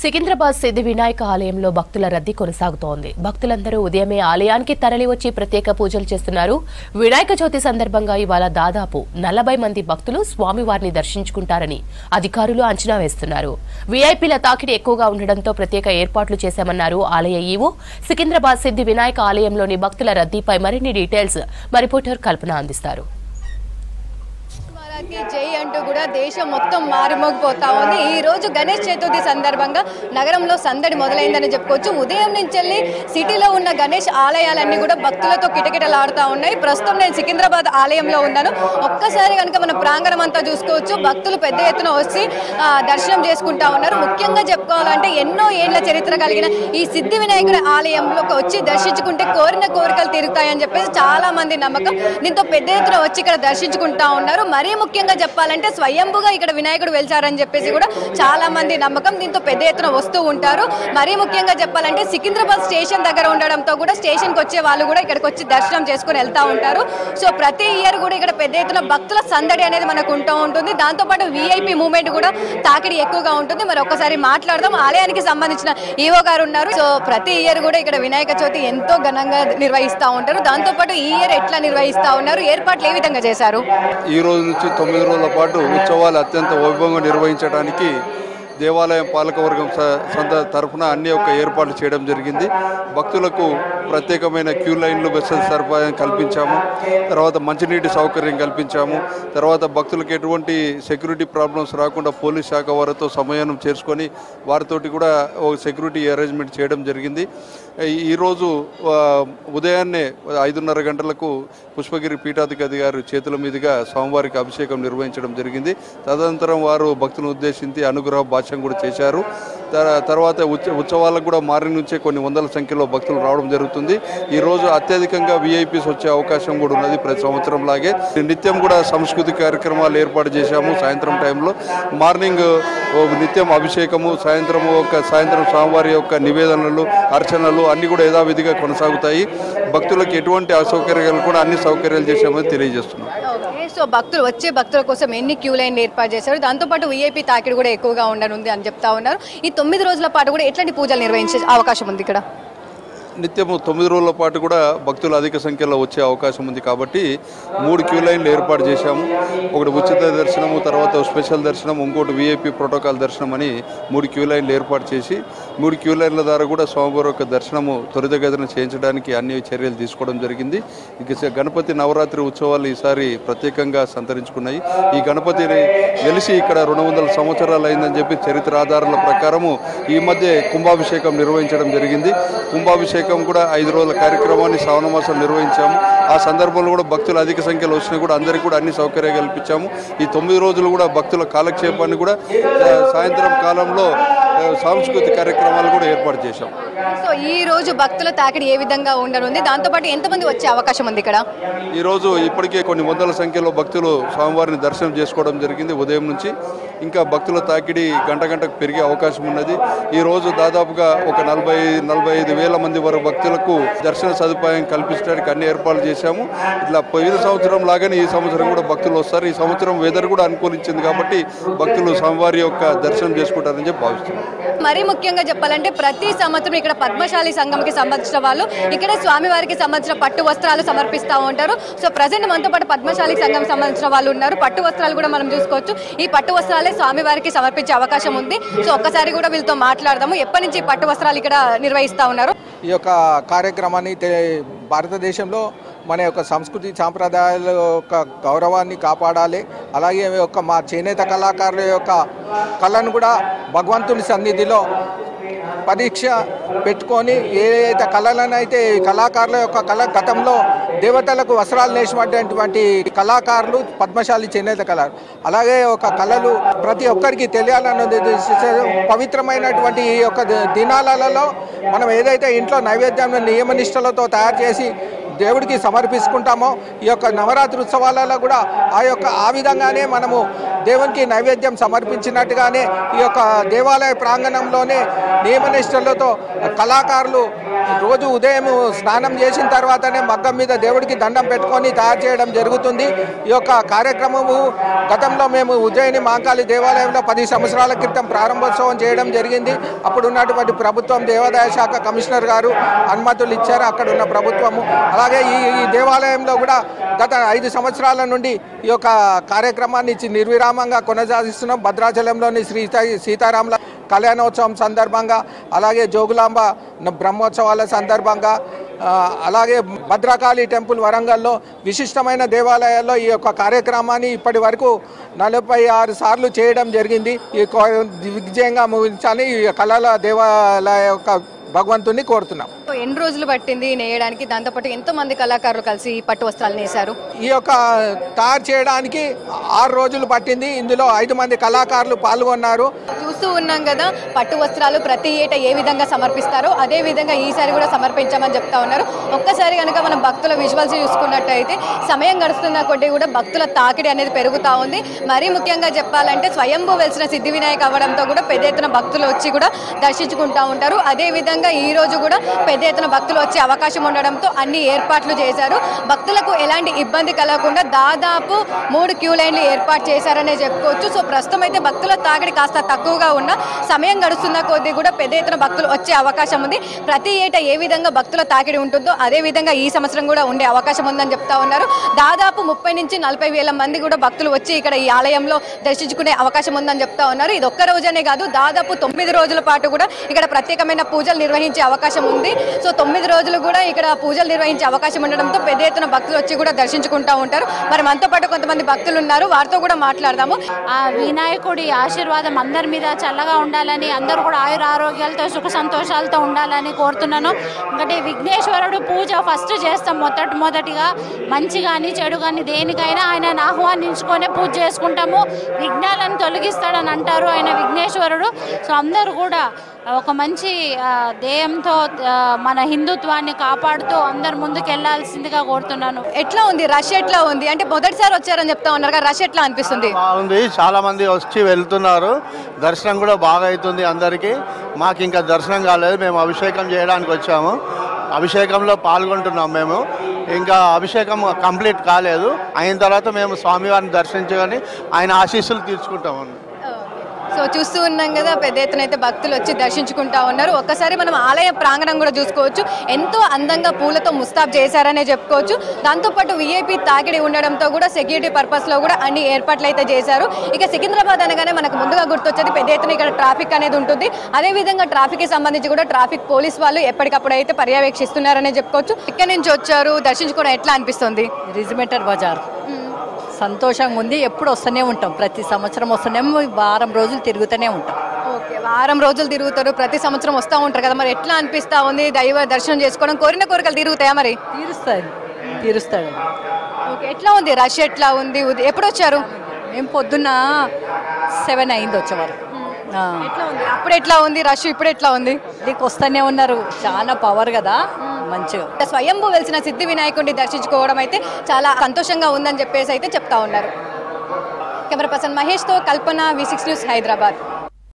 సికింద్రాబాద్ సిద్ధి వినాయక ఆలయంలో భక్తుల రద్దీ కొనసాగుతోంది. భక్తులందరూ ఉదయమే ఆలయానికి తరలివచ్చి ప్రత్యేక పూజలు చేస్తున్నారు. వినాయక చవితి సందర్భంగా ఇవాళ దాదాపు 40 మంది భక్తులు స్వామివారిని దర్శించుకుంటారని అధికారులు అంచనా వేస్తున్నారు. వీఐపీల తాకిడి ఎక్కువగా ఉండడంతో ప్రత్యేక ఏర్పాట్లు చేశామన్నారు ఆలయ ఈవో. సికింద్రాబాద్ సిద్ధి వినాయక ఆలయంలోని భక్తుల రద్దీపై మరిన్ని డీటెయిల్స్ మా రిపోర్టర్ కల్పన అందిస్తారు. జై అంటూ కూడా దేశం మొత్తం మారుమోగిపోతా ఉంది. ఈ రోజు గణేష్ చతుర్థి సందర్భంగా నగరంలో సందడి మొదలైందని చెప్పుకోవచ్చు. ఉదయం నుంచి సిటీలో ఉన్న గణేష్ ఆలయాలన్నీ కూడా భక్తులతో కిటకిటలాడుతూ ఉన్నాయి. ప్రస్తుతం నేను సికింద్రాబాద్ ఆలయంలో ఉన్నాను. ఒక్కసారి కనుక మన ప్రాంగణం అంతా చూసుకోవచ్చు. భక్తులు పెద్ద ఎత్తున వచ్చి దర్శనం చేసుకుంటా ఉన్నారు. ముఖ్యంగా చెప్పుకోవాలంటే ఎన్నో ఏళ్ల చరిత్ర కలిగిన ఈ సిద్ధి వినాయకుడి ఆలయంలోకి వచ్చి దర్శించుకుంటే కోరిన కోరికలు తీరుతాయని చెప్పేసి చాలా మంది నమ్మకం. దీంతో పెద్ద ఎత్తున వచ్చి ఇక్కడ దర్శించుకుంటా ఉన్నారు. మరీ ముఖ్యంగా చెప్పాలంటే స్వయంభుగా ఇక్కడ వినాయకుడు వెలిచారని చెప్పేసి కూడా చాలా మంది నమ్మకం. దీంతో పెద్ద ఎత్తున వస్తూ ఉంటారు. మరీ ముఖ్యంగా చెప్పాలంటే సికింద్రాబాద్ స్టేషన్ దగ్గర ఉండడంతో కూడా స్టేషన్కి వచ్చే వాళ్ళు కూడా ఇక్కడికి వచ్చి దర్శనం చేసుకుని వెళ్తూ ఉంటారు. సో ప్రతి ఇయర్ కూడా ఇక్కడ పెద్ద ఎత్తున భక్తుల సందడి అనేది మనకు ఉంటూ ఉంటుంది. దాంతోపాటు వీఐపీ మూవ్మెంట్ కూడా తాకిడి ఎక్కువగా ఉంటుంది. మరి ఒక్కసారి మాట్లాడదాం. ఆలయానికి సంబంధించిన ఈవో గారు ఉన్నారు. సో ప్రతి ఇయర్ కూడా ఇక్కడ వినాయక చవితి ఎంతో ఘనంగా నిర్వహిస్తూ ఉంటారు. దాంతోపాటు ఈ ఇయర్ ఎట్లా నిర్వహిస్తూ ఉన్నారు, ఏర్పాట్లు ఏ విధంగా చేశారు? ఈ రోజు నుంచి 9 రోజుల పాటు ఉత్సవాలు అత్యంత వైభవంగా నిర్వహించడానికి దేవాలయం పాలకవర్గం తరఫున అన్ని ఏర్పాట్లు చేయడం జరిగింది. భక్తులకు ప్రత్యేకమైన క్యూ లైన్లు బస్సుల సదుపాయం కల్పించాము. తర్వాత మంచినీటి సౌకర్యం కల్పించాము. తర్వాత భక్తులకు ఎటువంటి సెక్యూరిటీ ప్రాబ్లమ్స్ రాకుండా పోలీస్ శాఖ వారితో సమన్వయం చేసుకొని వారితోటి కూడా ఒక సెక్యూరిటీ అరేంజ్మెంట్ చేయడం జరిగింది. ఈరోజు ఉదయాన్నే 5:30 గంటలకు పుష్పగిరి పీఠాధిపతి గారి చేతుల మీదుగా స్వామివారికి అభిషేకం నిర్వహించడం జరిగింది. తదనంతరం వారు భక్తులను ఉద్దేశించి అనుగ్రహ భాషం కూడా చేశారు. తర్వాత ఉత్సవాలకు కూడా మార్నింగ్ నుంచే కొన్ని వందల సంఖ్యలో భక్తులు రావడం జరుగుతుంది. ఈరోజు అత్యధికంగా వీఐపీస్ వచ్చే అవకాశం కూడా ఉన్నది. ప్రతి సంవత్సరం లాగే నిత్యం కూడా సాంస్కృతిక కార్యక్రమాలు ఏర్పాటు చేశాము. సాయంత్రం టైంలో మార్నింగ్ నిత్యం అభిషేకము, సాయంత్రం స్వామివారి నివేదనలు, అర్చనలు అన్ని కూడా యథావిధిగా కొనసాగుతాయి. భక్తులకు ఎటువంటి అసౌకర్యాలు కూడా అన్ని సౌకర్యాలు చేశామని తెలియజేస్తున్నాం. సో భక్తులు వచ్చే భక్తుల కోసం ఎన్ని క్యూ లైన్లు ఏర్పాటు చేశారు, దాంతోపాటు వీఐపీ తాకిడి కూడా ఎక్కువగా ఉండనుంది అని చెప్తా ఉన్నారు. ఈ 9 రోజుల పాటు కూడా ఎట్లాంటి పూజలు నిర్వహించే అవకాశం ఉంది ఇక్కడ? నిత్యము 9 రోజుల పాటు కూడా భక్తులు అధిక సంఖ్యలో వచ్చే అవకాశం ఉంది కాబట్టి 3 క్యూ లైన్లు ఏర్పాటు చేశాము. ఒకటి ఉచిత దర్శనము, తర్వాత స్పెషల్ దర్శనం, ఇంకోటి వీఐపీ ప్రోటోకాల్ దర్శనం అని 3 క్యూ లైన్లు ఏర్పాటు చేసి 3 క్యూ లైన్ల ద్వారా కూడా స్వామివారి దర్శనము త్వరితగతిన చేయించడానికి అన్ని చర్యలు తీసుకోవడం జరిగింది. ఇక గణపతి నవరాత్రి ఉత్సవాలు ఈసారి ప్రత్యేకంగా సంతరించుకున్నాయి. ఈ గణపతిని వెలిసి ఇక్కడ 200 సంవత్సరాలు అయిందని చెప్పి చరిత్ర ఆధారాల ప్రకారము ఈ మధ్య కుంభాభిషేకం నిర్వహించడం జరిగింది. కుంభాభిషేకం కూడా 5 రోజుల కార్యక్రమాన్ని శ్రావణ మాసం నిర్వహించాము. ఆ సందర్భంలో కూడా భక్తులు అధిక సంఖ్యలో వచ్చినా కూడా అందరికీ కూడా అన్ని సౌకర్యాలు కల్పించాము. ఈ 9 రోజులు కూడా భక్తుల కాలక్షేపాన్ని కూడా సాయంత్రం కాలంలో సాంస్కృతిక కార్యక్రమాలు కూడా ఏర్పాటు చేశాం. సో ఈ రోజు భక్తుల తాకిడి ఏ విధంగా ఉండనుంది, దాంతోపాటు ఎంతమంది వచ్చే అవకాశం ఉంది ఇక్కడ? ఈ రోజు ఇప్పటికే కొన్ని వందల సంఖ్యలో భక్తులు స్వామివారిని దర్శనం చేసుకోవడం జరిగింది. ఉదయం నుంచి ఇంకా భక్తుల తాకిడి గంటకు పెరిగే అవకాశం ఉన్నది. ఈ రోజు దాదాపుగా ఒక 40-45 వేల మంది వరకు భక్తులకు దర్శన సదుపాయం కల్పించడానికి అన్ని ఏర్పాట్లు చేశాము. ఇట్లా పోయిన సంవత్సరం లాగానే ఈ సంవత్సరం కూడా భక్తులు వస్తారు. ఈ సంవత్సరం వెదర్ కూడా అనుకూలించింది కాబట్టి భక్తులు స్వామివారి దర్శనం చేసుకుంటారని చెప్పి భావిస్తున్నారు. మరీ ముఖ్యంగా చెప్పాలంటే ప్రతి సంవత్సరం ఇక్కడ పద్మశాలి సంఘంకి సంబంధించిన వాళ్ళు ఇక్కడ స్వామివారికి సంబంధించిన పట్టు వస్త్రాలు సమర్పిస్తూ ఉంటారు. సో ప్రజెంట్ మనతో పాటు పద్మశాలి సంఘం సంబంధించిన వాళ్ళు ఉన్నారు. పట్టు వస్త్రాలు కూడా మనం చూసుకోవచ్చు. ఈ పట్టు వస్త్రాలే స్వామివారికి సమర్పించే అవకాశం ఉంది. సో ఒక్కసారి కూడా వీళ్ళతో మాట్లాడదాము. ఎప్పటి నుంచి పట్టు వస్త్రాలు ఇక్కడ నిర్వహిస్తూ ఉన్నారు? ఈ యొక్క కార్యక్రమాన్ని భారతదేశంలో మన యొక్క సంస్కృతి సాంప్రదాయాల యొక్క గౌరవాన్ని కాపాడాలి. అలాగే మా చేనేత కళాకారుల యొక్క కళను కూడా భగవంతుని సన్నిధిలో పరీక్ష పెట్టుకొని ఏదైతే కళలనైతే కళాకారుల యొక్క కళ గతంలో దేవతలకు వస్త్రాలు నేసినటువంటి కళాకారులు పద్మశాలి చేనేత కళలు. అలాగే కళలు ప్రతి ఒక్కరికి తెలియాలన్నది పవిత్రమైనటువంటి ఈ యొక్క దినాలలో మనం ఏదైతే ఇంట్లో నైవేద్యం నియమనిష్టలతో తయారు చేసి దేవుడికి సమర్పించుకుంటామో ఈ యొక్క నవరాత్రి ఉత్సవాలలో కూడా ఆ విధంగానే మనము దేవునికి నైవేద్యం సమర్పించినట్టుగానే ఈ యొక్క దేవాలయ ప్రాంగణంలోనే నియమనిష్టలతో కళాకారులు రోజు ఉదయం స్నానం చేసిన తర్వాతనే మగ్గం మీద దేవుడికి దండం పెట్టుకొని తయారు చేయడం జరుగుతుంది. ఈ యొక్క కార్యక్రమము గతంలో మేము ఉజ్జయిని మహంకాళి దేవాలయంలో 10 సంవత్సరాల క్రితం ప్రారంభోత్సవం చేయడం జరిగింది. అప్పుడు ఉన్నటువంటి ప్రభుత్వం దేవాదాయ శాఖ కమిషనర్ గారు అనుమతులు ఇచ్చారు, అక్కడ ఉన్న ప్రభుత్వము. అలాగే ఈ దేవాలయంలో కూడా గత 5 సంవత్సరాల నుండి ఈ యొక్క కార్యక్రమాన్ని నిర్విరామంగా కొనసాగిస్తున్నాం. భద్రాచలంలోని శ్రీ సీతారాముల కళ్యాణోత్సవం సందర్భంగా, అలాగే జోగులాంబ బ్రహ్మోత్సవాల సందర్భంగా, అలాగే భద్రకాళి టెంపుల్ వరంగల్లో విశిష్టమైన దేవాలయాల్లో ఈ యొక్క కార్యక్రమాన్ని ఇప్పటి వరకు 46 సార్లు చేయడం జరిగింది. ఈ దిగ్విజయంగా ముగించాలని ఈ కళల దేవాలయ యొక్క భగవంతుని కోరుతున్నాం. ఎన్ని రోజులు పట్టింది నేయడానికి? దాంతోపాటు ఎంతో మంది కళాకారులు కలిసి పట్టు వస్త్రాలు నేశారు. ఈ యొక్క తయారు చేయడానికి 6 రోజులు పట్టింది. ఇందులో 5 మంది కళాకారులు పాల్గొన్నారు. చూస్తూ ఉన్నాం కదా, పట్టు వస్త్రాలు ప్రతి ఏటా ఏ విధంగా సమర్పిస్తారో అదే విధంగా ఈసారి కూడా సమర్పించామని చెప్తా ఉన్నారు. ఒక్కసారి కనుక మనం భక్తుల విజువల్స్ చూసుకున్నట్టయితే సమయం గడుస్తున్న కొద్దీ కూడా భక్తుల తాకిడి అనేది పెరుగుతూ ఉంది. మరీ ముఖ్యంగా చెప్పాలంటే స్వయంభూ వెలిసిన సిద్ధి వినాయక అవ్వడంతో కూడా పెద్ద ఎత్తున భక్తులు వచ్చి కూడా దర్శించుకుంటూ ఉంటారు. అదే విధంగా ఈ రోజు కూడా పెద్ద ఎత్తున భక్తులు వచ్చే అవకాశం ఉండడంతో అన్ని ఏర్పాట్లు చేశారు. భక్తులకు ఎలాంటి ఇబ్బంది కలగకుండా దాదాపు 3 క్యూ లైన్లు ఏర్పాటు చేశారనే చెప్పుకోవచ్చు. సో ప్రస్తుతం అయితే భక్తుల తాకిడి కాస్త తక్కువగా ఉన్న సమయం గడుస్తున్న కొద్దీ కూడా పెద్ద ఎత్తున భక్తులు వచ్చే అవకాశం ఉంది. ప్రతి ఏటా ఏ విధంగా భక్తుల తాకిడి ఉంటుందో అదే విధంగా ఈ సంవత్సరం కూడా ఉండే అవకాశం ఉందని చెప్తా ఉన్నారు. దాదాపు 30 నుంచి 40 వేల మంది కూడా భక్తులు వచ్చి ఇక్కడ ఈ ఆలయంలో దర్శించుకునే అవకాశం ఉందని చెప్తా ఉన్నారు. ఇది ఒక్క రోజనే కాదు, దాదాపు 9 రోజుల పాటు కూడా ఇక్కడ ప్రత్యేకమైన పూజలు నిర్వహించే అవకాశం ఉంది. సో 9 రోజులు కూడా ఇక్కడ పూజలు నిర్వహించే అవకాశం ఉండడంతో పెద్ద ఎత్తున భక్తులు వచ్చి కూడా దర్శించుకుంటూ ఉంటారు. మరి మనతో పాటు కొంతమంది భక్తులు ఉన్నారు, వారితో కూడా మాట్లాడదాము. ఆ వినాయకుడి ఆశీర్వాదం అందరి మీద చల్లగా ఉండాలని, అందరూ కూడా ఆయుర ఆరోగ్యాలతో సుఖ సంతోషాలతో ఉండాలని కోరుతున్నాను. ఇంకటి విఘ్నేశ్వరుడు పూజ ఫస్ట్ చేస్తాం. మొదటిగా మంచి కానీ చెడు కానీ దేనికైనా ఆయనను ఆహ్వానించుకొని పూజ చేసుకుంటాము. విఘ్నాలను తొలగిస్తాడని అంటారు ఆయన విఘ్నేశ్వరుడు. సో అందరూ కూడా ఒక మంచి ధ్యేయంతో మన హిందుత్వాన్ని కాపాడుతూ అందరు ముందుకు వెళ్లాల్సిందిగా కోరుతున్నాను. ఎట్లా ఉంది రష్? ఎట్లా ఉంది అంటే మొదటిసారి వచ్చారని చెప్తా ఉన్నారు కదా, రష్ ఎట్లా అనిపిస్తుంది? బాగుంది, చాలా మంది వచ్చి వెళ్తున్నారు. దర్శనం కూడా బాగా అవుతుంది అందరికీ. మాకు ఇంకా దర్శనం కాలేదు, మేము అభిషేకం చేయడానికి వచ్చాము. అభిషేకంలో పాల్గొంటున్నాం. మేము ఇంకా అభిషేకం కంప్లీట్ కాలేదు, అయిన తర్వాత మేము స్వామివారిని దర్శించుకొని ఆయన ఆశీస్సులు తీర్చుకుంటాము. సో చూస్తూ ఉన్నాం కదా, పెద్ద ఎత్తున అయితే భక్తులు వచ్చి దర్శించుకుంటా ఉన్నారు. ఒక్కసారి మనం ఆలయ ప్రాంగణం కూడా చూసుకోవచ్చు. ఎంతో అందంగా పూలతో ముస్తాబ్ చేశారనే చెప్పుకోవచ్చు. దాంతోపాటు విఐపి తాకిడి ఉండడంతో కూడా సెక్యూరిటీ పర్పస్లో కూడా అన్ని ఏర్పాట్లు అయితే చేశారు. ఇక సికింద్రాబాద్ అనగానే మనకు ముందుగా గుర్తొచ్చేది పెద్ద ఎత్తున ఇక్కడ ట్రాఫిక్ అనేది ఉంటుంది. అదేవిధంగా ట్రాఫిక్కి సంబంధించి కూడా ట్రాఫిక్ పోలీస్ వాళ్ళు ఎప్పటికప్పుడు అయితే పర్యవేక్షిస్తున్నారనే చెప్పుకోవచ్చు. ఇక్కడ నుంచి వచ్చారు, దర్శించుకోవడం ఎట్లా అనిపిస్తుంది? రిజిమెంటల్ బజార్ సంతోషంగా ఉంది. ఎప్పుడు వస్తూనే ఉంటాం, ప్రతి సంవత్సరం వస్తూనే, వారం రోజులు తిరుగుతూనే ఉంటాం. ఓకే, వారం రోజులు తిరుగుతారు, ప్రతి సంవత్సరం వస్తూ ఉంటారు కదా, మరి ఎట్లా అనిపిస్తా ఉంది? దైవ దర్శనం చేసుకోవడం, కోరిన కోరికలు తిరుగుతాయా? మరి తీరుస్తాడు. ఓకే, ఎట్లా ఉంది రష్? ఎట్లా ఉంది? ఎప్పుడు వచ్చారు? మేము పొద్దున్న 7 అయింది వచ్చేవారు. ఎట్లా ఉంది అప్పుడు? ఎట్లా ఉంది రష్? ఇప్పుడు ఎట్లా ఉంది? దీనికి వస్తూనే ఉన్నారు, చాలా పవర్ కదా, మంచిగా. స్వయంభూ వెలిసిన సిద్ధి వినాయకుడిని దర్శించుకోవడం అయితే చాలా సంతోషంగా ఉందని చెప్పేసి అయితే చెప్తా ఉన్నారు. కెమెరా పర్సన్ మహేష్తో కల్పన, V6 న్యూస్, హైదరాబాద్.